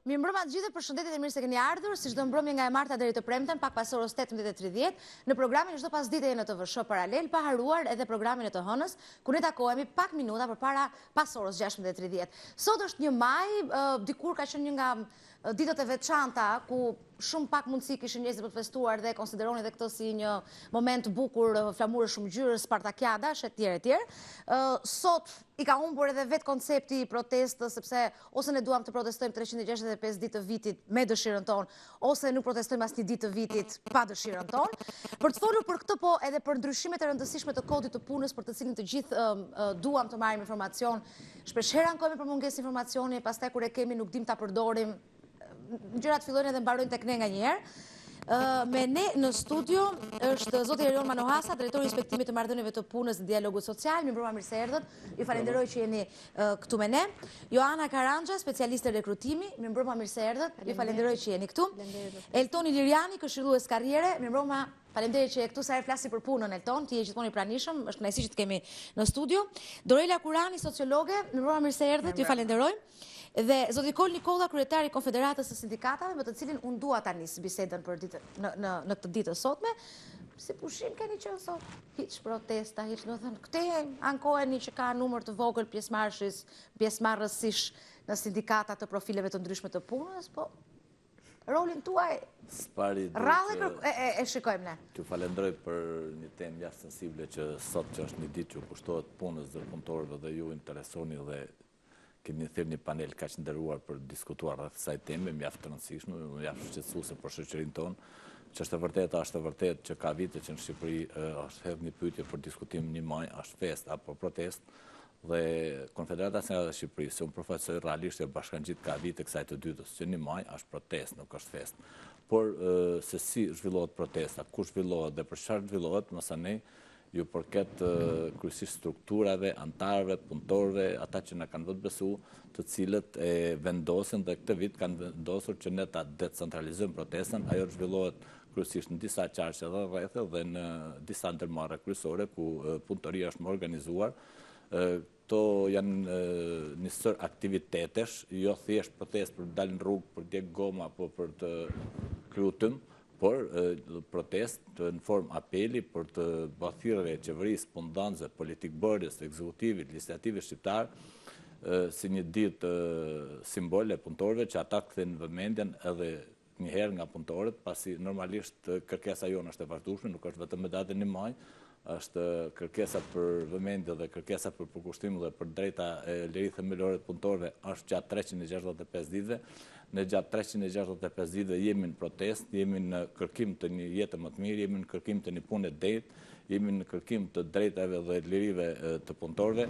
Mirëmbrëma të gjithëve, përshëndetje dhe mirë se keni ardhur, si çdo mbrëmje nga e marta deri të premten, pak pas orës 18:30, në programin çdo pasdite në TVSH Paralel, pa haruar edhe programin e të hënës, ku ne takohemi pak minuta përpara pas orës 16:30. Sot është 1 maj, dikur ka qenë një nga ditët e veçanta ku shumë pak mundësi kishin njerëzit për të festuar dhe konsideroni edhe këtë si një moment bukur, flamurë shumë ngjyrë, spartakiadash etj etj. Sot i ka humbur edhe vetë koncepti i protestës, sepse ose ne duam të protestojmë 365 ditë të vitit me dëshirën tonë, ose nuk protestojmë asnjë ditë të vitit pa dëshirën tonë. Për të folur për këtë, po edhe për ndryshimet e rëndësishme të kodit të punës, për të cilin të gjithë duam të marrim informacion, shpeshherë ankohemi për mungesë informacioni, pastaj kur e kemi nuk dim ta përdorim, gjërat fillojnë edhe mbarojnë tek ne nganjëherë. Me ne në studio është zoti Erion Manohasa, drejtori i inspektimit të marrëdhënieve të punës dhe dialogut social. Mirëmbrëma, mirë se erdhët. Ju falenderoj që jeni këtu me ne. Joana Karanxha, specialiste rekrutimi. Mirëmbrëma, mirë se erdhët. Ju falenderoj që jeni këtu. Eltoni Liriani, këshillues karriere. Mirëmbrëma, faleminderit që je këtu, sa herë flasi për punën Elton, ti je gjithmonë i pranishëm, është kënaqësi që të kemi në studio. Dorela Kurani, sociologe. Mirëmbrëma, mirë se erdhët. Ju falenderoj. Dhe zoti Kol Nikolla, kryetari i Konfederatës së Sindikatave, me të cilin unë dua ta nis bisedën për në këtë ditë sotme. Si pushim keni qenë sot? Hiç protesta, hiç, do të thënë, këte ankoheni që ka numër të vogël pjesëmarrësish në sindikata të profileve të ndryshme të punës, po rolin tuaj rrallë e shikojmë ne. Ju falenderoj për një temë jashtë sensible që sot që është një ditë që kushtohet punës dhe punëtorëve dhe ju interesoni dhe kemi thirrë një panel kaq nderuar për të diskutuar rreth kësaj teme, mjaft të rëndësishme, mjaft shqetësuese për shoqërinë tonë, që është e vërtetë që ka vite që në Shqipëri është hedhur një pyetje për diskutim 1 maj, është festë apo protestë, dhe Konfederata Sindikale e Shqipërisë, unë profesor realisht e bashkangjit ka vite kësaj të dytës, që 1 maj është protestë, nuk është festë. Por se si zhvillohet protesta, ku zhvillohet dhe për çfarë zhvillohet, mësanej ju përket kryesisht strukturave, antarëve, punëtorëve, ata që na kanë vënë besu, të cilët e vendosin dhe këtë vit kanë vendosur që ne ta decentralizojmë protestën. Ajo zhvillohet kryesisht në disa qarqe dhe rrethe dhe në disa ndërmarrje kryesore ku punëtoria është më organizuar. Këto janë një sër aktivitetesh, jo thjesht protestë për të dalë në rrugë, për të djegë goma apo për të kryer tym, por protestë në formë apeli për të bërë e qeverisë, punëdhënësve, politikbërës, ekzekutivit, legislativit shqiptar, si një ditë simbole punëtorëve që ata kthejnë vëmendjen edhe një herë nga punëtorët, pasi normalisht kërkesa jonë është e vazhdueshme, nuk është vetëm me datën 1 maj, është kërkesa për vëmendje dhe kërkesa për përkushtim dhe për drejta e lirisë themelore të punëtorëve është gjatë 365 ditëve. Në gjatë 365 ditëve jemi në protestë, jemi në kërkim të një jetë më të mirë, jemi në kërkim të një punë drejtë, jemi në kërkim të drejtave dhe lirive të punëtorëve,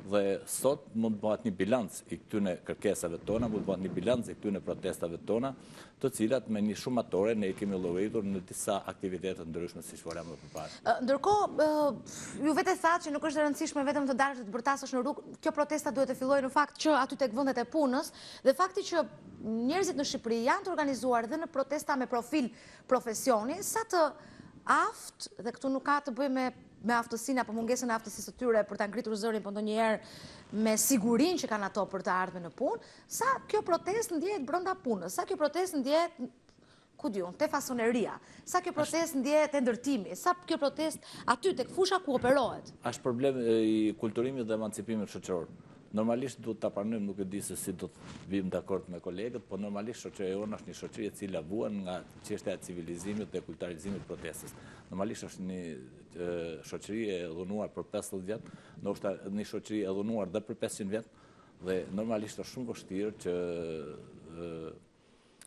dhe sot mund të bëhet një bilanc i këtyne kërkesave tona, mund të bëhet një bilanc i këtyne protestave tona, të cilat me një shumatore ne i kemi llogaritur në disa aktivitete ndryshme siç folëm më përpara. Ndërkohë, ju vetë thatë që nuk është e rëndësishme vetëm të dalësh të bërtasësh në rrugë, kjo protesta duhet të fillojë në fakt që aty tek vendet e punës, dhe fakti që njerëzit në Shqipëri janë të organizuar dhe në protesta me profil profesioni, sa të aft, dhe këtu nuk ka të bëjë me aftësinë apo mungesën e aftësisë së tyre për ta ngritur zërin, po ndonjëherë me sigurinë që kanë ato për të ardhur në punë, sa kjo protestë ndjehet brenda punës, sa kjo protestë ndjehet ku diun, te fasoneria, sa kjo protestë ndjehet te ndërtimi, sa kjo protestë aty tek fusha ku operohet. Është problem i kulturimit dhe emancipimit shoqëror. Normalisht duhet ta pranojmë, nuk e di se si do të vim dakord me kolegët, por normalisht shoqëria jonë është një shoqëri e cila vuan nga çështja e civilizimit dhe kulturizimit të protestës. Normalisht është një shoqëri e dhunuar për 50 vjet, ndoshta një shoqëri e dhunuar edhe për 500 vjet, dhe normalisht është shumë vështirë që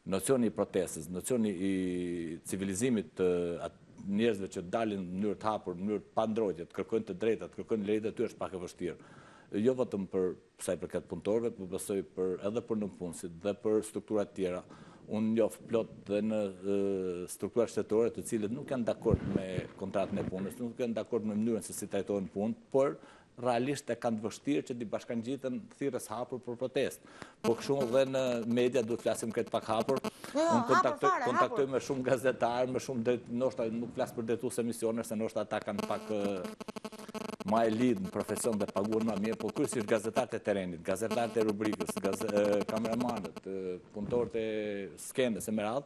nocioni i protestës, nocioni i civilizimit të njerëzve që dalin në mënyrë të hapur, në mënyrë pa ndrojtje, të kërkojnë të drejtat, kërkojnë lirit e tyre është pak e vështirë. Jo vetëm për sa i përket punëtorëve, por besoj edhe për nëpunësit dhe për strukturat tjera. Unë njoh plot dhe në struktura shtetërore të cilët nuk janë dakord me kontratën e punës, nuk janë dakord me mënyrën se si trajtohen punë, por realisht e kanë të vështirë që t'i bashkangjiten thirrës hapur për protestë. Po kështu edhe në media duhet flasim këtë pak hapur. Unë kontaktoj me shumë gazetarë, me shumë ndoshta nuk flas për drejtues emisionesh, se ndoshta ata kanë pak ma e lidh në profesion dhe paguar më mirë, po kryesisht gazetarët e terrenit, gazetarët e rubrikës, kameramanët, punëtorët e skendës e me radhë,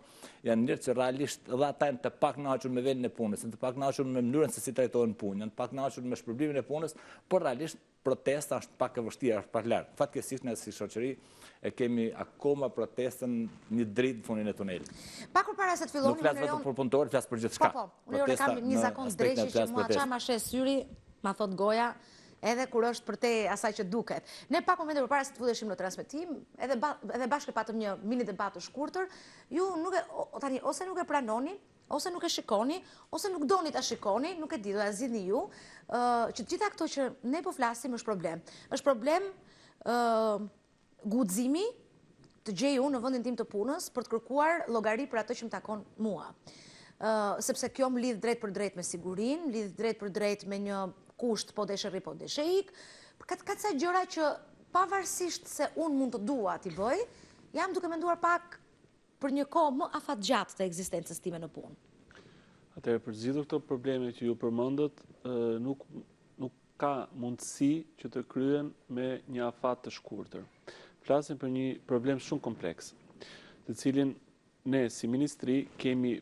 janë njerëz që realisht edhe ata janë të pakënaqur me vendin e punës, janë të pakënaqur me mënyrën se si trajtohen punë, janë të pakënaqur me shpërblimin e punës, por realisht protesta është pak e vështirë, është pak larg. Fatkeqësisht ne si shoqëri e kemi akoma protestën një dritë në fundin e tunelit. Pak përpara se të filloni, nuk flas vetëm për punëtorët, flas për gjithçka. Po, unë kam një zakon dreqi që mua çfarë ma shes syri, ma thot goja, edhe kur është për te asaj që duket. Ne pak momente përpara se të filleshim në transmetim, edhe bashkë patëm një mini debat të shkurtër, ju nuk e tani ose nuk e pranoni, ose nuk e shikoni, ose nuk doni ta shikoni, nuk e di, do ta zgjidhni ju, që gjitha këto që ne po flasim është problem. Është problem guximi të gjej unë në vendin tim të punës për të kërkuar llogari për atë që më takon mua. Sepse kjo më lidh drejt për drejt me sigurinë, lidh drejt për drejt me një kusht po deshe rri, po deshe ik. Ka ca gjëra që pavarësisht se unë mund të dua t'i bëj, jam duke menduar pak për një kohë më afatgjatë të ekzistencës time në punë. Atëherë, për zgjidhur këto probleme që ju përmendët, nuk ka mundësi që të kryen me një afat të shkurtër. Flasim për një problem shumë kompleks, të cilin ne si ministri kemi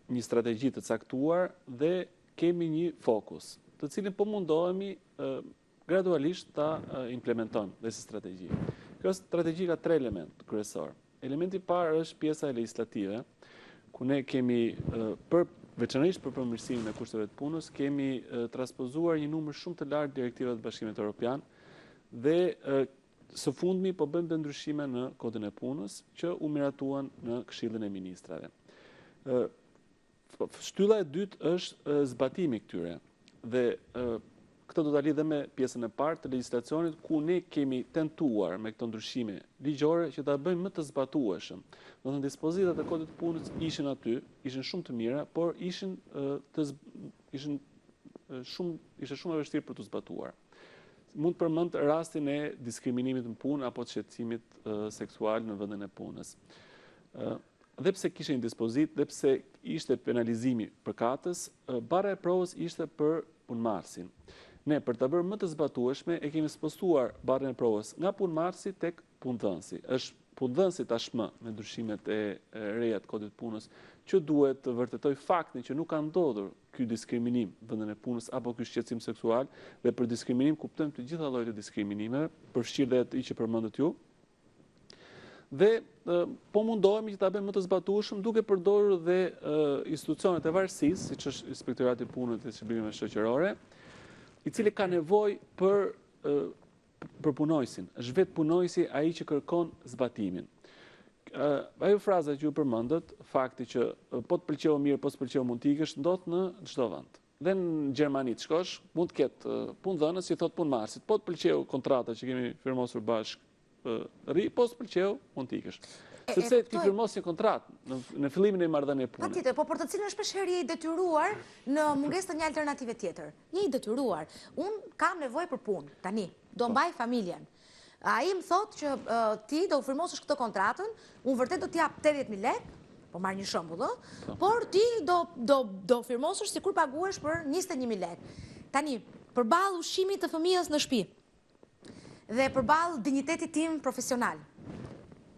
një strategji të caktuar dhe kemi një fokus, të cilin po mundohemi gradualisht ta implementojmë dhe si strategji. Kjo strategji ka 3 element kryesor. Elementi parë është pjesa legislative, ku ne kemi veçanërisht për përmirësimin e kushteve të punës, kemi transpozuar një numër shumë të lartë direktivave të Bashkimit Evropian dhe së fundmi po bëjmë ndryshime në kodin e punës që u miratuan në Këshillin e Ministrave. Shtylla e dytë është zbatimi këtyre dhe këtë do ta lidh me pjesën e parë të legjislacionit ku ne kemi tentuar me këto ndryshime ligjore që ta bëjmë më të zbatueshëm. Do të thënë dispozitat e kodit të punës ishin aty, ishin shumë të mira, por ishte shumë e vështirë për të zbatuar. Mund të përmend rastin e diskriminimit në punë apo të shqetësimit seksual në vendin e punës. Dhe pse kishte një dispozit, dhe pse ishte penalizimi përkatës, bara e provës ishte për punëmarrësin. Ne, për të bërë më të zbatueshme, e kemi spostuar barën e provës nga punëmarrësi tek punëdhënësi. Është punëdhënësi tashmë me ndryshimet e reja të kodit punës që duhet të vërtetoj faktin që nuk ka ndodhur ky diskriminim në vendin e punës apo ky shqetësim seksual, dhe për diskriminim kuptojmë të gjitha llojet e diskriminimeve, përfshirë dhe atë që përmendët ju. Dhe po mundohemi që ta bëjmë më të zbatueshëm duke përdorur dhe institucionet e varësisë, siç është Inspektorati i Punës dhe Shërbimeve Shoqërore, i cili ka nevojë për punojësin. Është vetë punojësi ai që kërkon zbatimin. Ajo fraza që ju përmendët, fakti që po të pëlqeu mirë, po s'pëlqeu mund t'ikësh, ndodh në çdo vend. Dhe në Gjermani të shkosh, mund të ketë punëdhënës i thot punëmarrësit, po të pëlqeu kontrata që kemi firmosur bashkë, po s'pëlqeu mund t'ikësh. Sepse ti firmos një kontratë në fillimin e marrëdhënies pune. Patjetër, po për të cilën shpeshherë je i detyruar në mungesë të një alternative tjetër. Je i detyruar. Unë kam nevojë për punë tani, do mbaj familjen. Ai më thotë që ti do firmosësh këtë kontratën, unë vërtet do t'jap 80.000 lekë, po marr një shembull, por ti do firmosësh sikur paguhesh për 21.000 lekë. Tani, përballë ushqimit të fëmijës në shtëpi dhe përballë dinjitetit tim profesional,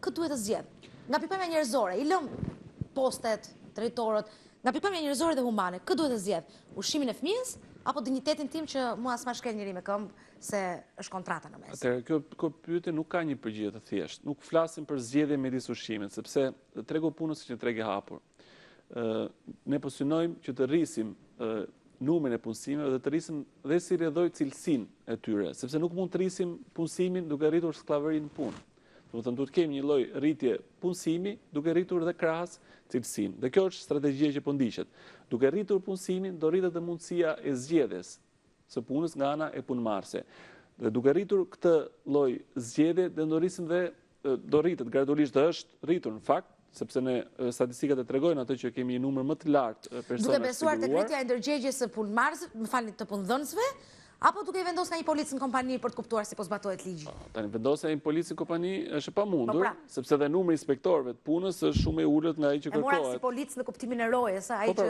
këtë duhet të zgjedh. Nga pikpamja njerëzore, i lëm postet, drejtorët, nga pikpamja njerëzore dhe humane, këtë duhet të zgjedh? Ushqimin e fëmijës apo dinjitetin tim që mua s'ma shkel njëri me këmbë se është kontrata në mes? Atëherë, kjo pyetje nuk ka një përgjigje të thjeshtë. Nuk flasim për zgjedhje midis ushqimit, sepse tregu punës është një treg i hapur. Ne po synojmë që të rrisim numrin e punësimeve dhe të rrisim dhe si rrjedhoj cilësinë e tyre, sepse nuk mund të rrisim punësimin duke rritur skllavërinë në punë. Do të thënë duhet kemi një lloj rritje punësimi duke rritur dhe krahas cilësinë. Dhe kjo është strategjia që po ndiqet. Duke rritur punësimin do rritet dhe mundësia e zgjedhjes së punës nga ana e punëmarrëse. Dhe duke rritur këtë lloj zgjedhje do rritet gradualisht, dhe është rritur në fakt, sepse ne statistikat e tregojnë atë që kemi një numër më të lartë persona. Duke besuar tek rritja e ndërgjegjjes së punëmarrësve, të punëdhënësve, Apo duke i vendosur nga një policë në kompani për të kuptuar si po zbatohet ligji? Tani vendosja një policë në kompani është e pamundur, sepse dhe numri i inspektorëve të punës është shumë i ulët nga ai që kërkohet. E mora si policë në kuptimin e rojes, ai që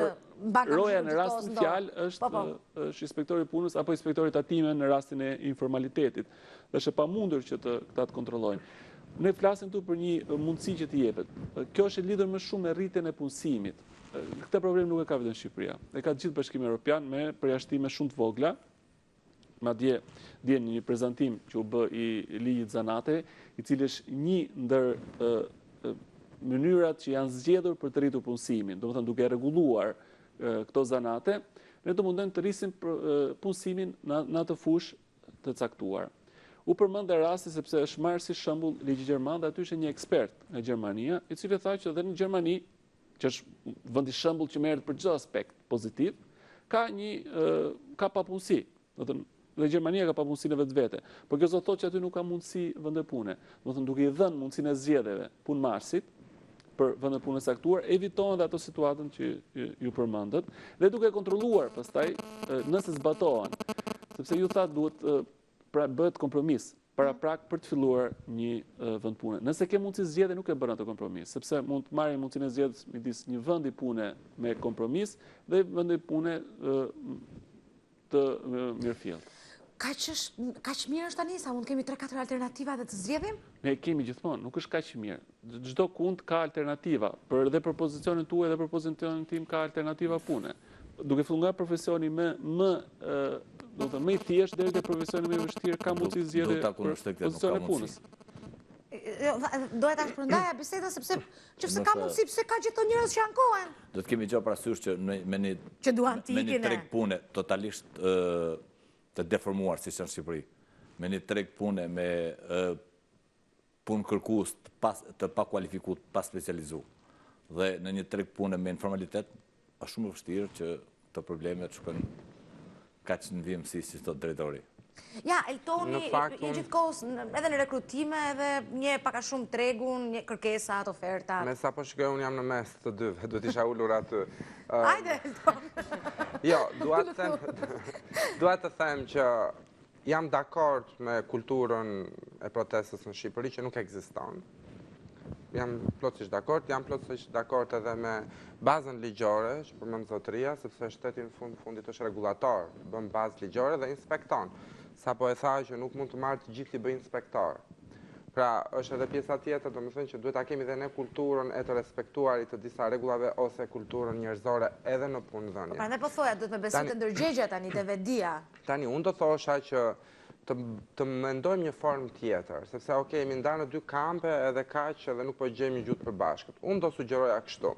mban roja në rastin fjalë është inspektori i punës apo inspektori tatime në rastin e informalitetit. Dhe është e pamundur që ta të kontrollojnë. Ne flasim këtu për një mundësi që t'i jepet. Kjo është e lidhur më shumë me rritjen e punësimit. Këtë problem nuk e ka vetëm Shqipëria. E ka gjithë Bashkimi Evropian me përjashtime shumë të vogla. Madje dje në një prezantim që u bë i ligjit zanateve, i cili është një ndër mënyrat që janë zgjedhur për të rritur punësimin, domethënë duke rregulluar këto zanate, ne do mundojmë të rrisim punësimin në atë fushë të caktuar. U përmend rasti sepse është marrë si shembull ligji gjerman dhe aty ishte një ekspert nga Gjermania, i cili tha që edhe në Gjermani, që është vendi shembull që merret për çdo aspekt pozitiv, ka papunësi. Dhe Gjermania ka papunësinë e vetvete. Por kjo do thotë që aty nuk ka mundësi vende pune. Domethënë duke i dhënë mundësinë e zgjedhjeve punëmarrësit për vende pune saktuar, evitohen dhe ato situatën që ju përmendët, dhe duke kontrolluar pastaj nëse zbatohen, sepse ju thatë duhet bëhet kompromis para prak për të filluar një vend pune. Nëse ke mundësi zgjedhje, nuk e bën atë kompromis, sepse mund të marrë mundësinë e zgjedhjes midis një vendi pune me kompromis dhe vendi pune të mirëfillt. Kaq mirë është tani sa mund kemi 3-4 alternativa dhe të zgjedhim? Ne kemi gjithmonë, nuk është kaq mirë. Çdo kund ka alternativa, edhe për pozicionin tuaj dhe për pozicionin tim ka alternativa pune. Duke filluar nga profesioni më i thjeshtë deri te profesioni më i vështirë ka mundësi zgjedhje për pozicionin e punës. Doja ta shpërndaja bisedën sepse nëse ka mundësi, pse ka gjithë këto njerëz që ankohen? Do të kemi gjë parasysh që me një treg pune totalisht të deformuar si që në Shqipëri, me një treg pune me punë kërkues të pa kualifikut, pa specializu, dhe në një treg pune me informalitet, është shumë vështirë që të problemet shkojnë kaq në vimësi si thot drejtori. Ja, Eltoni gjithkohës edhe në rekrutime edhe një paka shumë tregun, një kërkesat, ofertat. Me sa po shkoj unë jam në mes të dyve, do t'isha ullur aty. Hajde, Elton. Jo, duat të them që jam dakord me kulturën e protestës në Shqipëri që nuk ekziston. Jam plotësisht dakord edhe me bazën ligjore, që përmend zotëria, sepse shteti në fundit është regulator, bën bazë ligjore dhe inspekton. Sa po e tha që nuk mund të marrë të gjithë i bëj inspektor. Pra, është edhe pjesa tjetër, do të thënë që duhet ta kemi dhe ne kulturën e të respektuarit të disa rregullave ose kulturën njerëzore edhe në punëdhënie. Prandaj po thoja, duhet me besu të ndërgjegja tani te vedia. Tani unë do thosha që të mendojmë një formë tjetër, sepse jemi ndarë në dy kampe edhe kaq edhe nuk po gjejmë gjuhë përbashkët. Unë do sugjeroja kështu.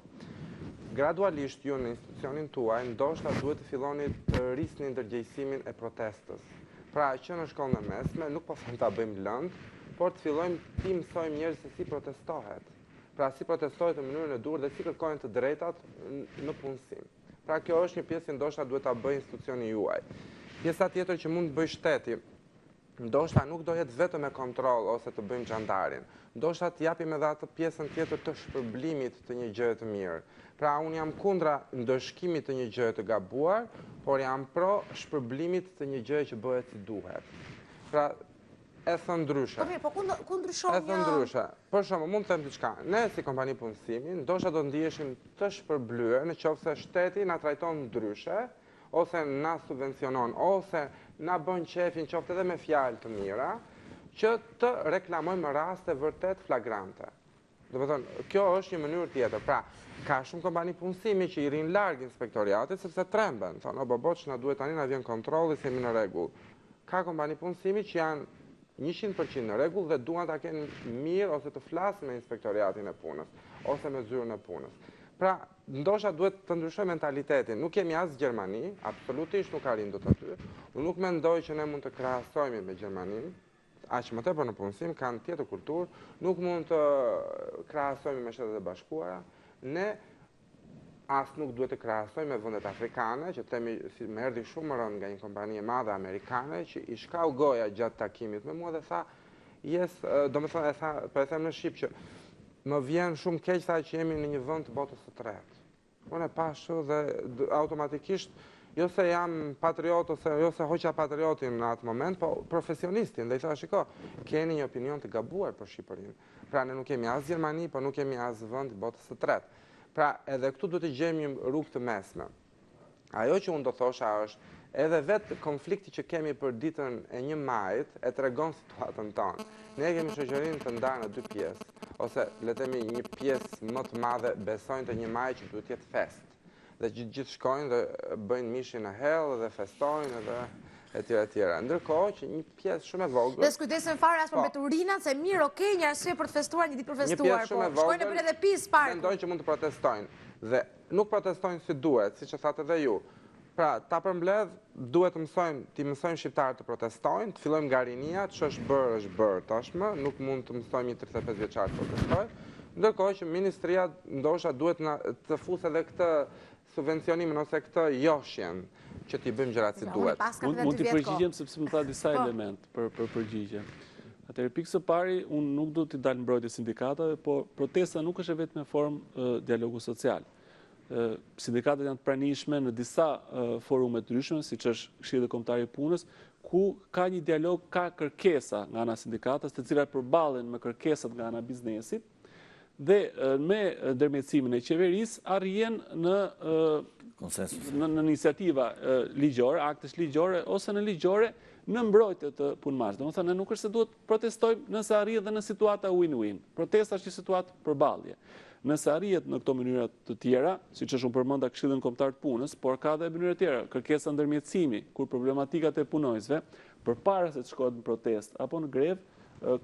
Gradualisht ju në institucionin tuaj ndoshta duhet të filloni të rrisni ndërgjegjësimin e protestës. Pra, që në shkollën e mesme, nuk po them ta bëjmë lëndë, por të fillojmë ti mësojmë njerëz se si protestohet. Pra, si protestohet në mënyrën e duhur dhe si kërkojnë të drejtat në punësim. Pra, kjo është një pjesë që ndoshta duhet ta bëjë institucioni juaj. Pjesa tjetër që mund të bëjë shteti, ndoshta nuk do jetë vetëm me kontroll ose të bëjmë xhandarin. Ndoshta të japim edhe atë pjesën tjetër të shpërblimit të një gjëje të mirë. Pra, unë jam kundra ndëshkimit të një gjëje të gabuar, por jam pro shpërblimit të një gjëje që bëhet si duhet. Pra, e thënë ndryshe. Po ku ndryshon një? E thënë ndryshe. Për shembull, mund të them diçka. Ne si kompani punësimi, ndoshta do ndiheshim të shpërblyer nëse shteti na trajton ndryshe, ose na subvencionon, ose na bën qefin qoftë edhe me fjalë të mira, që të reklamojmë raste vërtet flagrante. Do të thonë, kjo është një mënyrë tjetër. Pra, ka shumë kompani punësimi që i rinë larg inspektoriatit sepse tremben, thonë, o boboç, na duhet tani na vjen kontrolli se jemi në rregull. Ka kompani punësimi që janë 100% në rregull dhe duan ta kenë mirë ose të flasin me inspektoriatin e punës ose me zyrën e punës. Pra, ndoshta duhet të ndryshoj mentalitetin. Nuk kemi as Gjermani, absolutisht nuk arrim dot aty. Unë nuk mendoj që ne mund të krahasojmë me Gjermaninë. Aq më tepër në punësim kanë tjetër kulturë, nuk mund të krahasojmë me Shtetet e Bashkuara. Ne as nuk duhet të krahasojmë me vendet afrikane, që themi si më erdhi shumë rënd nga një kompani e madhe amerikane që i shkau goja gjatë takimit me mua dhe tha, domethënë e them në shqip që më vjen shumë keq sa që jemi në një vend të botës së tretë. Unë e pashu dhe automatikisht jo se jam patriot ose jo se hoqa patriotin në atë moment, po profesionistin, dhe i tha, shiko, keni një opinion të gabuar për Shqipërinë. Pra ne nuk kemi as Gjermani, po nuk kemi as vend i botës së tretë. Pra edhe këtu duhet të gjejmë një rrugë të mesme. Ajo që unë do thosha është, edhe vetë konflikti që kemi për ditën e 1 majit e tregon situatën tonë. Ne kemi shoqërinë të ndarë në 2 pjesë, ose le të themi një pjesë më të madhe besojnë të 1 maj që duhet jetë fest. Dhe gjithë shkojnë dhe bëjnë mishin e hellë dhe festojnë dhe etj. Ndërkohë që një pjesë shumë e vogël. Dhe s'kujdesen fare as për mbeturinat, se mirë, okay, një arsye për të festuar, një ditë për festuar, po shkojnë në edhe pis parku. Mendojnë që mund të protestojnë dhe nuk protestojnë si duhet, siç e thatë edhe ju. Pra, ta përmbledh, duhet të mësojmë shqiptarët të protestojnë, të fillojmë nga rinia, ç'është bërë tashmë, nuk mund të mësojmë një 35 vjeçar të protestojë. Ndërkohë që ministria ndoshta duhet të fusë edhe këtë subvencionimin ose këtë joshjen që t'i bëjmë gjërat si duhet. Mund t'i përgjigjem sepse më tha disa element për përgjigje. Atëherë pikë së pari, unë nuk do t'i dalë mbrojtje sindikatave, po protesta nuk është vetëm në formë dialogu social. Sindikatat janë të pranishme në disa forume të ndryshme, siç është Këshilli Kombëtar i Punës, ku ka një dialog, ka kërkesa nga ana sindikatës, të cilat përballen me kërkesat nga ana biznesit, dhe me ndërmjetësimin e qeverisë arrihen në konsensus, në iniciativa ligjore, aktesh ligjore ose në ligjore në mbrojtje të punëmarrësve. Domethënë, nuk është se duhet protestojmë nëse arrihet dhe në situata win-win. Protesta është një situatë përballje. Nëse arrihet në këto mënyra të tjera, siç është unë përmenda Këshillin Kombëtar të Punës, por ka edhe mënyra tjera, kërkesa ndërmjetësimi, kur problematikat e punojësve, përpara se të shkohet në protestë apo në grevë,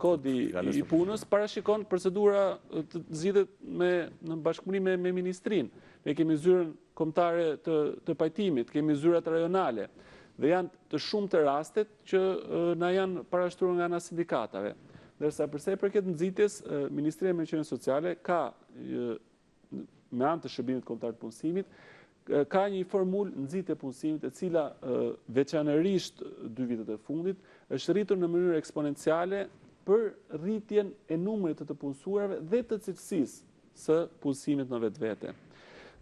Kodi i Punës parashikon procedura të zgjidhet në bashkëpunim me ministrinë. Ne kemi zyrën kombëtare të pajtimit, kemi zyrat rajonale, dhe janë të shumë të rastet që na janë parashtruar nga ana sindikatave. Ndërsa përsa i përket nxitjes, Ministria e Mbrojtjes Sociale ka me anë të Shërbimit Kombëtar të Punësimit ka një formulë nxitje punësimit e cila veçanërisht 2 vitet e fundit është rritur në mënyrë eksponenciale për rritjen e numrit të punësuarve dhe të cilësisë së punësimit në vetvete.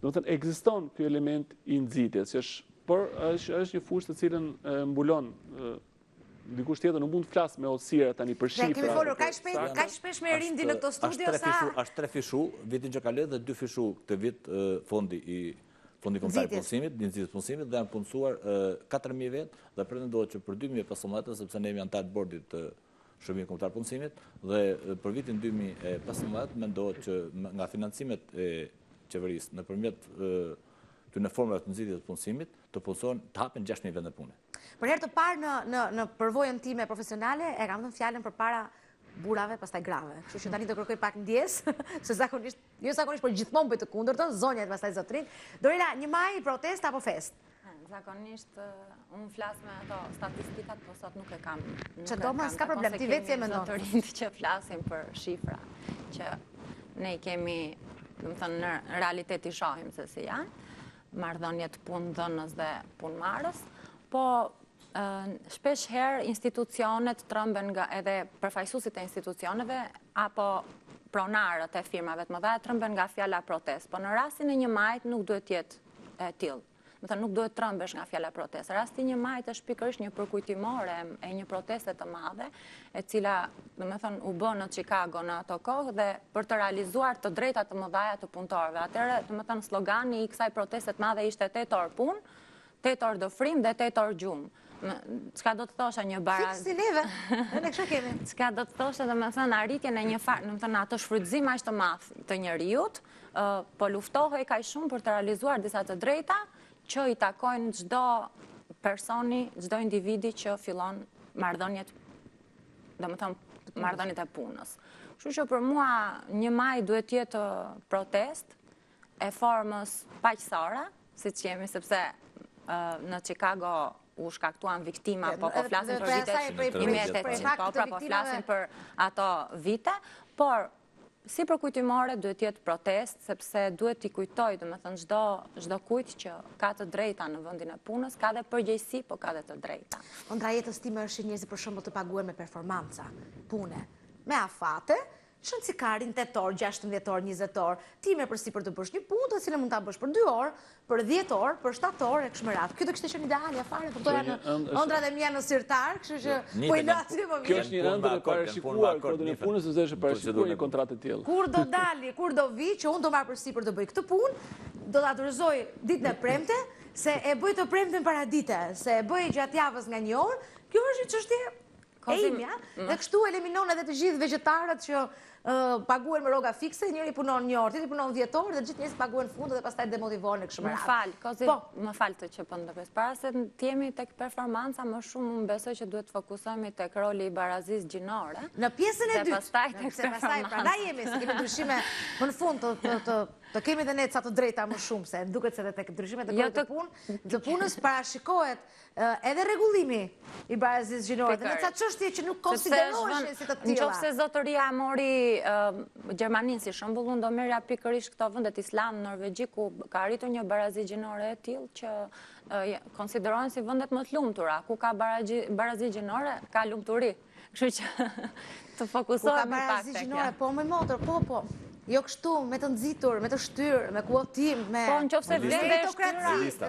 Domethënë ekziston ky element i nxitjes, por është një fushë të cilën mbulon dikush tjetër, nuk mund të flas me hollësira tani për shifra. Ne kemi folur kaq shpesh me Rindi në këto studio sa është 3 fishu vitin që kaloi dhe 2 fishu këtë vit fondi kombëtar i punësimit, nxitjes punësimit, dhe janë punësuar 4000 vet dhe pretendohet që për 2015, sepse ne jemi antar të bordit të Shërbimit Kombëtar të Punësimit, dhe për vitin 2015 mendohet që nga financimet e qeverisë nëpërmjet në formave të nxitjes të punësimit të punësohen të hapen 6000 vende pune. Për herë të parë në përvojën time profesionale e kam dhënë fjalën përpara burrave, pastaj grave. Kështu që tani do kërkoj pak ndjesë, se zakonisht por gjithmonë bëj të kundërtën, zonjat pastaj zotrin. Dorina, 1 maj protest apo fest? Zakonisht unë flas me ato statistikat, po sot nuk e kam. Çdo mos s'ka problem, ti vetë je mendon. Zotërinj që flasin për shifra, që ne i kemi, domethënë në realitet i shohim se si janë, marrëdhëniet punëdhënës dhe punëmarrës, po shpesh herë institucionet trëmben nga edhe përfaqësuesit e institucioneve apo pronarët e firmave të mëdha trëmben nga fjala protest, po në rastin e 1 majit nuk duhet të jetë e tillë. Nuk duhet trëmbesh nga fjala protest. Rasti 1 majit është pikërisht një përkujtimore e një proteste të madhe, e cila, domethënë, u bë në Chicago në ato kohë dhe për të realizuar të drejtat të mëdha të punëtorëve. Atëherë, domethënë, slogani i kësaj proteste të madhe ishte 8 orë punë, 8 orë dofrim dhe 8 orë gjumë. Çka do të thosha një baraz? Si neve, ne kështu kemi. Çka do të thosha, domethënë, arritjen e një farë, domethënë, atë shfrytëzim aq të madh të njerëzit, po luftohej kaq shumë për të realizuar disa të drejta që i takojnë çdo personi, çdo individi që fillon marrëdhëniet, domethënë marrëdhëniet e punës. Kështu që për mua 1 maj duhet të jetë protest e formës paqësore, siç jemi, sepse në Chicago u shkaktuan viktima, po flasin për vitet 1800, po flasin për ato vite, por si përkujtimore duhet jetë protest, sepse duhet t'i kujtoj, domethënë çdo kujt që ka të drejta në vendin e punës, ka dhe përgjegjësi, po ka dhe të drejta. Ëndra jetës time është njerëzit për shembull të paguhen me performanca, pune, me afate, shëncikarin 8 orë, 16 orë, 20 orë, ti me përsi për të bësh një punë, të cilën mund ta bësh për 2 orë, për 10 orë, për 7 orë e kështu me radhë. Kjo do kishte qenë ideale fare, po këto janë ëndrat e mia në sirtar, kështu që po i lë aty po Kjo është një ëndër e parashikuar kodin e punës, ose është parashikuar një kontratë të tillë. Kur do dali, kur do vi që unë do marr përsipër të bëj këtë punë, do ta dorëzoj ditën e premte, se e bëj të premten para dite, se e bëj gjatë javës nga 1 orë. Kjo është një çështje e imja, dhe kështu eliminon edhe të gjithë vegetarët që paguhen me rroga fikse, njëri punon 1 orë, tjetri punon 10 orë dhe gjithë njerëzit paguhen fundë dhe pastaj demotivohen në kështu me radhë. Më fal të që po ndërpres. Para se të jemi tek performanca, më shumë unë besoj që duhet të fokusohemi tek roli i barazisë gjinore. Në pjesën e dytë. Dhe pastaj tek performanca. Prandaj jemi, se kemi ndryshime më në fund të kemi dhe ne ca të drejta më shumë, se duket se edhe tek ndryshimet të punës parashikohet edhe rregullimi i barazisë gjinore, dhe në ca çështje që nuk konsideroheshin si të tilla. Nëse zotëria mori Gjermaninë si shembull, unë do merrja pikërisht këto vendet Island, Norvegji, ku ka arritur një barazi gjinore e tillë që konsiderohen si vendet më të lumtura, ku ka barazi gjinore, ka lumturi. Kështu që të fokusohemi pak tek. Ku ka barazi gjinore, po me motor, po. Jo kështu, me të nxitur, me të shtyrë, me kuotim, me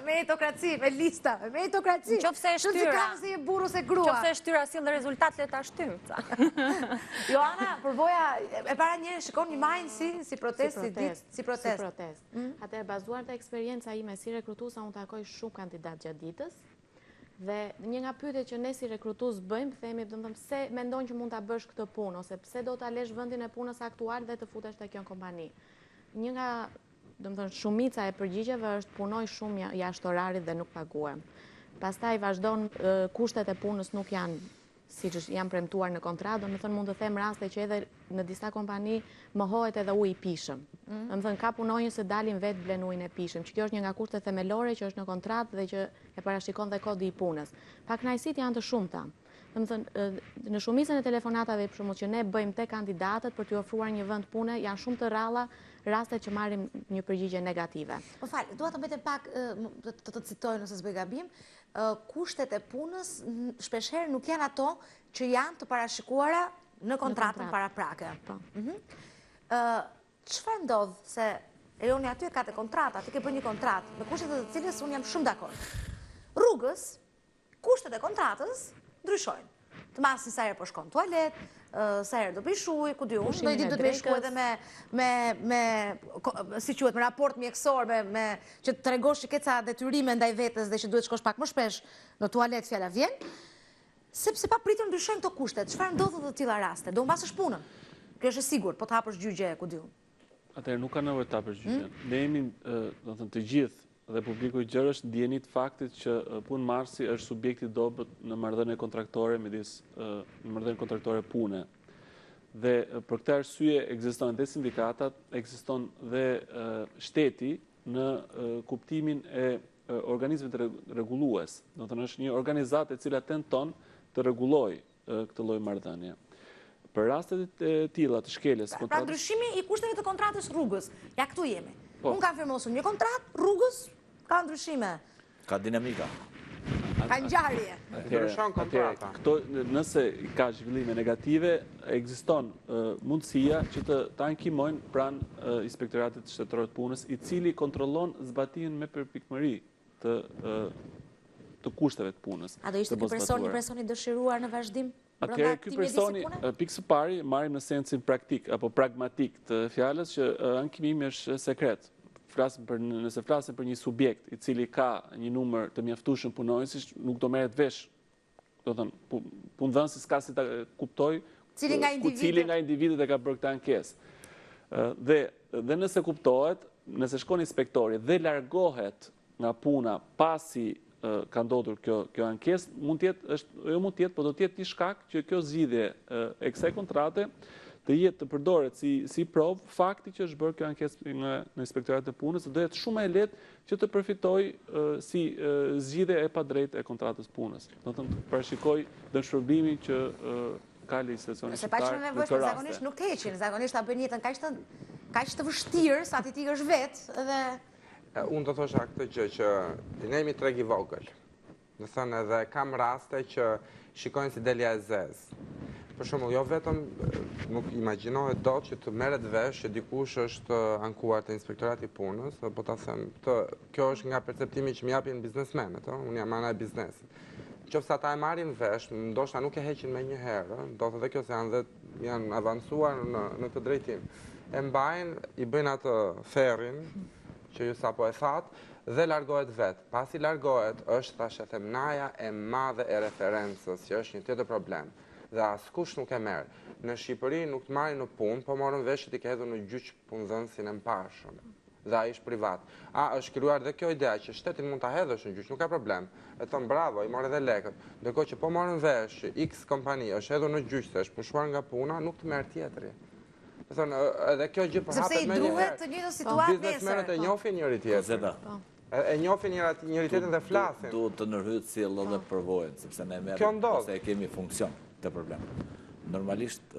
meritokraci, me lista, me meritokraci. Nëse e shtyra, si e burru se grua. Nëse e shtyra sill rezultat, le ta shtym. Joana, përvoja e para një shikon një majnë si protest, si protest. Atëherë, bazuar te eksperjenca ime si rekrutuesa, unë takoj shumë kandidat gjatë ditës. Dhe një nga pyetjet që ne si rekrutues bëjmë, themi, domethënë pse mendon që mund ta bësh këtë punë, ose pse do ta lësh vendin e punës aktual dhe të futesh te kjo kompani. Një nga, domethënë, shumica e përgjigjeve është punoj shumë jashtë orarit dhe nuk paguhem. Pastaj vazhdon kushtet e punës nuk janë siç janë premtuar në kontratë, domethënë mund të them raste që edhe në disa kompani mohohet edhe uji i pishëm. Domethënë ka punonjës që dalin vetë blen ujin e pishëm, që kjo është një nga kushtet themelore që është në kontratë dhe që e parashikon dhe kodi i punës. Pakënaqësitë janë të shumta. Domethënë në shumicën e telefonatave për shembull që ne bëjmë te kandidatët për t'i ofruar një vend pune, janë shumë të rralla rastet që marrim një përgjigje negative. Po fal, dua të mbetem pak të citoj nëse s'bëj gabim. Kushtet e punës shpeshherë nuk janë ato që janë të parashikuara në kontratën paraprake. Çfarë ndodh se Eloni aty ka te kontrata, ti ke bërë një kontratë, me kushtet e të cilës unë jam shumë dakord. Rrugës, kushtet e kontratës ndryshojnë. Të masin sa herë po shkon tualet, sa herë do bëj shuj, ku di unë, do i ditë do të bëj shkuj edhe me si quhet, me raport mjekësor, që të tregosh që ke ca detyrime ndaj vetes dhe që duhet shkosh pak më shpesh në tualet, fjala vjen, sepse pa pritur ndryshojnë këto kushtet. Çfarë ndodh në të tilla raste? Do mbasësh punën. Kjo është e sigurt, po të hapësh gjyqje, ku di unë. Atëherë nuk ka nevojë të hapësh gjyqje. Ne jemi, do të thënë, të gjithë dhe publiku i gjerë është ndjeni të faktit që punëmarrësi është subjekti i dobët në marrëdhënie kontraktore në marrëdhënie kontraktore pune. Dhe për këtë arsye ekziston dhe sindikatat, ekziston dhe shteti në kuptimin e organizmit rregullues. Do të thënë është një organizatë e cila tenton të rregullojë këtë lloj marrëdhënie. Për rastet e tilla të shkeljes kontratës. Pra ndryshimi i kushteve të kontratës rrugës. Ja këtu jemi. Unë kam firmosur një kontratë, rrugës ka ndryshime. Ka dinamika. Ka ngjarje. Ndryshon kontrata. Këto, nëse ka zhvillime negative, ekziston mundësia që të ankimojnë pranë Inspektoratit Shtetëror të Punës, i cili kontrollon zbatimin me përpikmëri të kushteve të punës. A do ishte ky person i dëshiruar në vazhdim? Atëherë ky personi, pikë së pari, marrim në sensin praktik apo pragmatik të fjalës që ankimimi është sekret. Nëse flasim për një subjekt i cili ka një numër të mjaftueshëm punonjësish, nuk do merret vesh. Do të thënë, punëdhënësi s'ka si ta kuptoj cili nga individet e ka bërë këtë ankesë. Dhe nëse kuptohet, nëse shkon inspektori dhe largohet nga puna pasi ka ndodhur kjo ankesë, mund të jetë, po do të jetë një shkak që kjo zgjidhje e kësaj kontrate të jetë të përdoret si provë fakti që është bërë kjo ankesë në Inspektoratin e Punës, do jetë shumë e lehtë që të përfitojë si zgjidhje e padrejtë e kontratës punës. Do të parashikoj dëshpërblimin që ka legjislacioni shqiptar. Se pa që në nevojshme, zakonisht nuk të heqin, zakonisht ta bëjnë jetën kaq të vështirë sa ti ikësh vetë dhe unë do thosha këtë gjë që ne jemi treg i vogël. Do thënë edhe kam raste që shikojnë si delja e zezë. Për shembull, jo vetëm nuk imagjinohet dot që të merret vesh që dikush është ankuar te inspektorati i punës, po ta them, kjo është nga perceptimi që më japin biznesmenët, unë jam ana e biznesit. Qofse ata e marrin vesh, ndoshta nuk e heqin me një herë, do të thotë kjo se janë avancuar në këtë drejtim. E mbajnë, i bëjnë atë ferrin që ju sapo e thatë, dhe largohet vetë. Pasi largohet, është thashë themnaja e madhe e referencës, që është një tjetër problem. Dhe askush nuk e merë. Në Shqipëri nuk të marrin në punë, po morën vesh që t'i ke hedhur në gjyq punëdhënësin e mparshëm. Dhe ai është privat. Është krijuar dhe kjo idea që shtetin mund ta hedhësh në gjyq, nuk ka problem. E thon bravo, i morë edhe lekët. Ndërkohë që po morën vesh që X kompani është hedhur në gjyq se është pushuar nga puna, nuk të merr tjetri. Edhe kjo gjë përhapet më një herë. Sepse i duhet të njëjtën situatë nesër. Biznesmenët e njohin njëri tjetrin. E njohin njëri tjetrin dhe flasin. Duhet të ndërhyjë sjellë edhe përvojën, sepse ne merrem ose kemi funksion të problem. Normalisht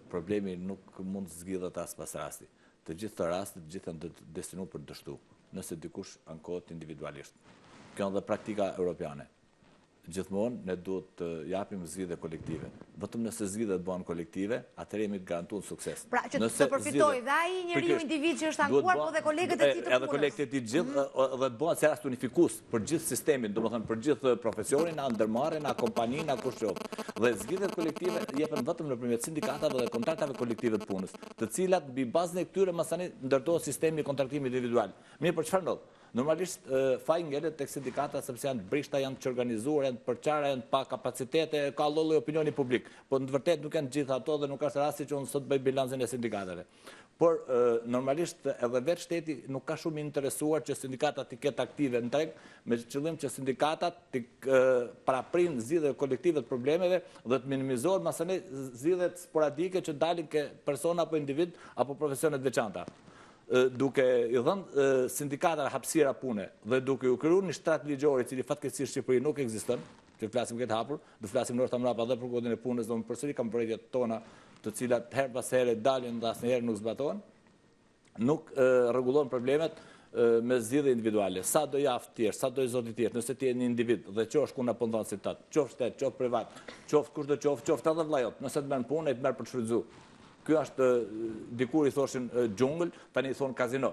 problemi nuk mund të zgjidhet as pas rasti. Të gjithë të rastet, të gjithë janë destinuar për dështu, nëse dikush ankohet individualisht. Kjo është dhe praktika europiane. Gjithmonë ne duhet të japim zgjidhje kolektive. Vetëm nëse zgjidhjet bëhen kolektive, atëherë jemi të garantuar sukses. Pra që të përfitojë dhe ai njeriu individ që është ankuar, po dhe kolegët e tij të punës. Edhe kolegët e tij gjithë dhe të bëhen si rast unifikues për gjithë sistemin, domethënë për gjithë profesionin, na ndërmarrjen, na kompaninë, na kush qoftë. Dhe zgjidhjet kolektive jepen vetëm nëpërmjet sindikatave dhe kontraktave kolektive të punës, të cilat mbi bazën e këtyre masani ndërtohet sistemi i kontraktimit individual. Mirë, për çfarë ndodh? Normalisht faji ngelet tek sindikata sepse janë brishta, janë të organizuar, janë të përçara, janë pa kapacitete, ka lloj opinioni publik. Po në të vërtetë nuk janë gjithë ato dhe nuk është rasti që unë sot bëj bilancin e sindikatave. Por normalisht edhe vetë shteti nuk ka shumë interesuar që sindikatat të ketë aktive në treg, me qëllim që sindikatat të paraprin zgjidhje kolektive të problemeve dhe të minimizohen masane zgjidhjet sporadike që dalin ke persona apo individ apo profesionet veçanta. Duke i dhënë sindikatave hapësira pune dhe duke u krijuar një shtrat ligjor i cili fatkeqësisht në Shqipëri nuk ekziston, që flasim këtë hapur, do flasim ndoshta mbrapa edhe për kodin e punës, do përsëri kam përgjigjet tona, të cilat her pas here dalin dhe asnjëherë nuk zbatohen, nuk rregullon problemet me zgjidhje individuale. Sa do javë tjetër, sa do zoti tjetër, nëse ti je një individ dhe qosh ku na punëdhënësit tat, qoftë shtet, qoftë privat, qoftë kushdo qoftë edhe vllajot, nëse të merr punë, të merr për të shfrytzuar. Ky është dikur i thoshin xhungël, tani i thon kazino.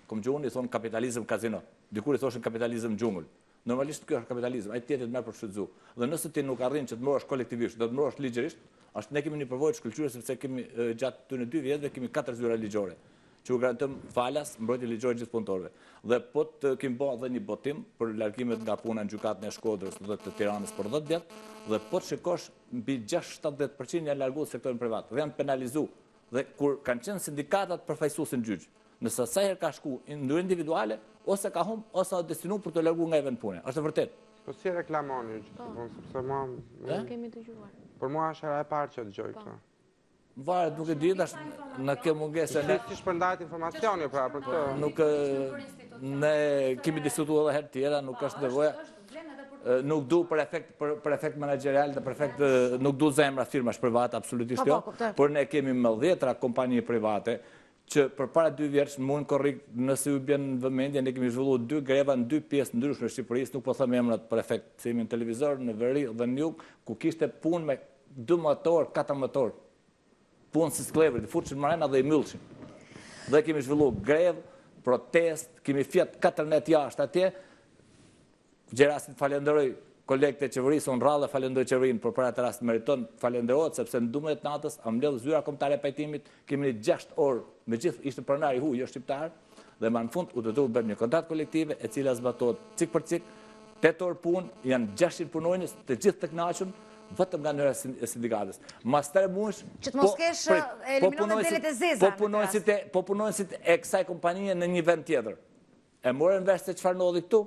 Kom gjuhën i thon kapitalizëm kazino. Dikur i thoshin kapitalizëm xhungël. Normalisht ky është kapitalizëm, ai tjetër merr për të shfrytzuar. Dhe nëse ti nuk arrin që të morësh kolektivisht, do të morësh ligjërisht, ne kemi një përvojë të shkëlqyer sepse kemi gjatë këtyre 2 vjetëve kemi 4 zyra ligjore, që u garantojmë falas mbrojtje ligjore gjithë punëtorëve. Dhe po të kemi bërë edhe një botim për largimet nga puna në gjykatën e Shkodrës dhe të Tiranës për 10 vjet, dhe po të shikosh mbi 6-70% janë larguar sektorin privat dhe janë penalizuar. Dhe kur kanë qenë sindikatat përfaqësuesin gjyq, nëse sa herë ka shku në ndërhyrje individuale, ose ka humb ose është destinuar për të larguar nga vend pune. Është vërtet. Po si reklamoni, sepse mua kemi dëgjuar. Për mua është hera e parë që dëgjoj këtë. Varet, nuk e di tash në kë mungesë ne si shpërndahet informacioni pra për këtë. Nuk ne kemi diskutuar edhe herë tjera, nuk është nevoja. Nuk du për efekt managerial dhe për efekt nuk du zemra firmash private, absolutisht jo, por ne kemi më 10 kompani private që për para 2 vjetësh mund korrik nëse ju bjen në vëmendje, ne kemi zhvilluar 2 greva në 2 pjesë ndryshme në Shqipëri, nuk po them emrat për efekt, se jemi në televizor, në veri dhe në jug, ku kishte punë me 2 motor, 4 motor, punë si sklevrit, i futshin marena dhe i myllshin. Dhe kemi zhvilluar grevë, protest, kemi fjet 4 net jashtë atje. Gjerasit falenderoj kolegët e qeverisë, unë rrallë falenderoj qeverinë, por për atë rast meriton falenderohet, sepse në 12 natës am mbledh zyra kombëtare e pajtimit, kemi 6 orë, me gjithë ishte pronar i huaj, jo shqiptar, dhe më në fund u detyruam të bëjmë një kontratë kolektive e cila zbatohet cik për cik, 8 orë punë, janë 600 punonjës, të gjithë të kënaqur, vetëm nga nëra e sindikatës. Mas 3 muaj që të mos kesh eliminohen delet e zeza. Po punonësit e kësaj kompanie në një vend tjetër. E morën vesh se çfarë ndodhi këtu?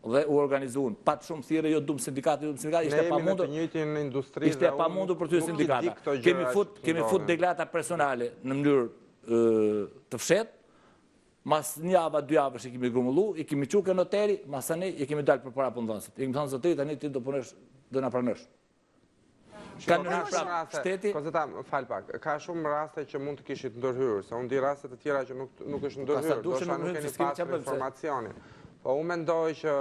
Dhe u organizuan. Pat shumë thirrje, jo dum sindikati, ishte pamundur. Ishte pamundur për ty sindikata. Kemi fut deklata personale në mënyrë të fshehtë. Mas një javë, 2 javësh i kemi grumbullu, i kemi çuar noteri, masani i kemi dalë përpara punëdhënësit. I kemi thënë zotëri tani ti do punosh, do na pranosh. Ka fal pak. Ka shumë raste që mund të kishit ndërhyrë, se unë di raste të tjera që nuk është ndërhyrë, ndoshta nuk keni pasur informacionin. Po unë mendoj që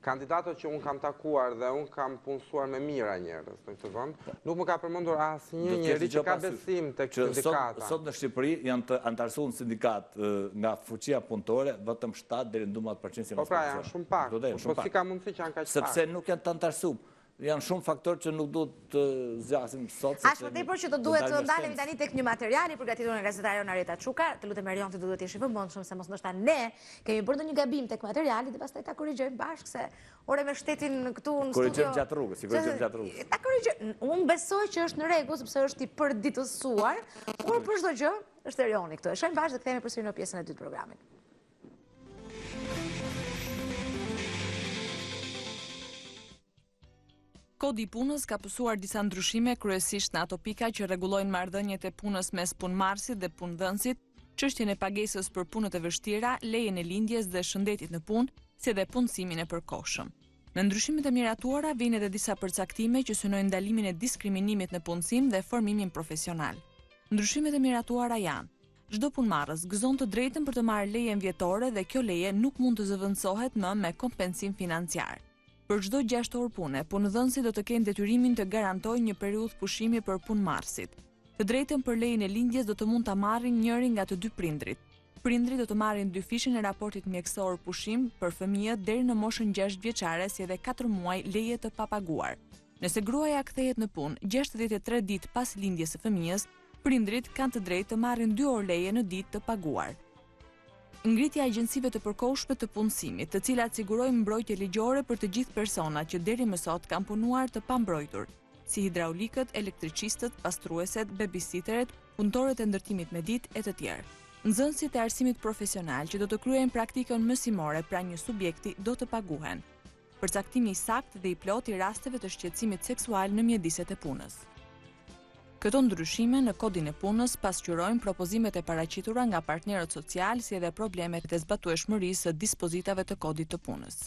kandidatët që unë kam takuar dhe unë kam punësuar me mira njerëz në këtë vend, nuk më ka përmendur asnjë njeri që ka besim tek sindikata. Sot në Shqipëri janë të antarësuar në sindikat nga fuqia punëtore vetëm 7 deri në 12% Po pra, janë shumë pak. Po si ka mundësi që janë kaq pak? Sepse nuk janë të antarësuar. Janë shumë faktorë që nuk duhet të zgjasim sot. Ashtu tepër që do duhet të ndalemi tani tek një material i përgatitur nga gazetare Onareta Çuka. Të lutem Erion, ti duhet të jesh i vëmendshëm se mos ndoshta ne kemi bërë një gabim tek materiali dhe pastaj ta korrigjojmë bashkë se ore me shtetin këtu në studio. Korrigjojmë gjatë rrugës, korrigjojmë gjatë rrugës. Ta korrigjoj. Unë besoj që është në rregull sepse është i përditësuar, por për çdo gjë është Erioni këtu. E shohim bashkë dhe kthehemi përsëri në pjesën e dytë të programit. Kodi i punës ka pësuar disa ndryshime kryesisht në ato pika që rregullojnë marrëdhëniet e punës mes punëmarrësit dhe punëdhënësit, çështjen e pagesës për punët e vështira, lejen e lindjes dhe shëndetit në punë, si dhe punësimin e përkohshëm. Në ndryshimet e miratuara vijnë edhe disa përcaktime që synojnë ndalimin e diskriminimit në punësim dhe formimin profesional. Ndryshimet e miratuara janë: çdo punëmarrës gëzon të drejtën për të marrë lejen vjetore dhe kjo leje nuk mund të zëvendësohet më me kompensim financiar. Për çdo 6 orë pune, punëdhënësi do të kenë detyrimin të garantojnë një periudhë pushimi për punëmarrësit. Të drejtën për lejen e lindjes do të mund ta marrin njëri nga të dy prindrit. Prindrit do të marrin 2 fishin e raportit mjekësor pushim për fëmijët deri në moshën 6 vjeçare, si edhe 4 muaj leje të papaguar. Nëse gruaja kthehet në punë 63 ditë pas lindjes së fëmijës, prindrit kanë të drejtë të marrin 2 orë leje në ditë të paguar. Ngritja e agjencive të përkohshme të punësimit, të cilat sigurojnë mbrojtje ligjore për të gjithë personat që deri më sot kanë punuar të pambrojtur, si hidraulikët, elektricistët, pastrueset, babysitterët, punëtorët e ndërtimit me ditë e të tjerë. Nxënësit e arsimit profesional që do të kryejnë praktikën mësimore pra një subjekti do të paguhen. Përcaktimi i saktë dhe i plotë i rasteve të shqetësimit seksual në mjediset e punës. Këto ndryshime në kodin e punës pasqyrojnë propozimet e paraqitura nga partnerët social si edhe problemet e zbatueshmërisë së dispozitave të kodit të punës.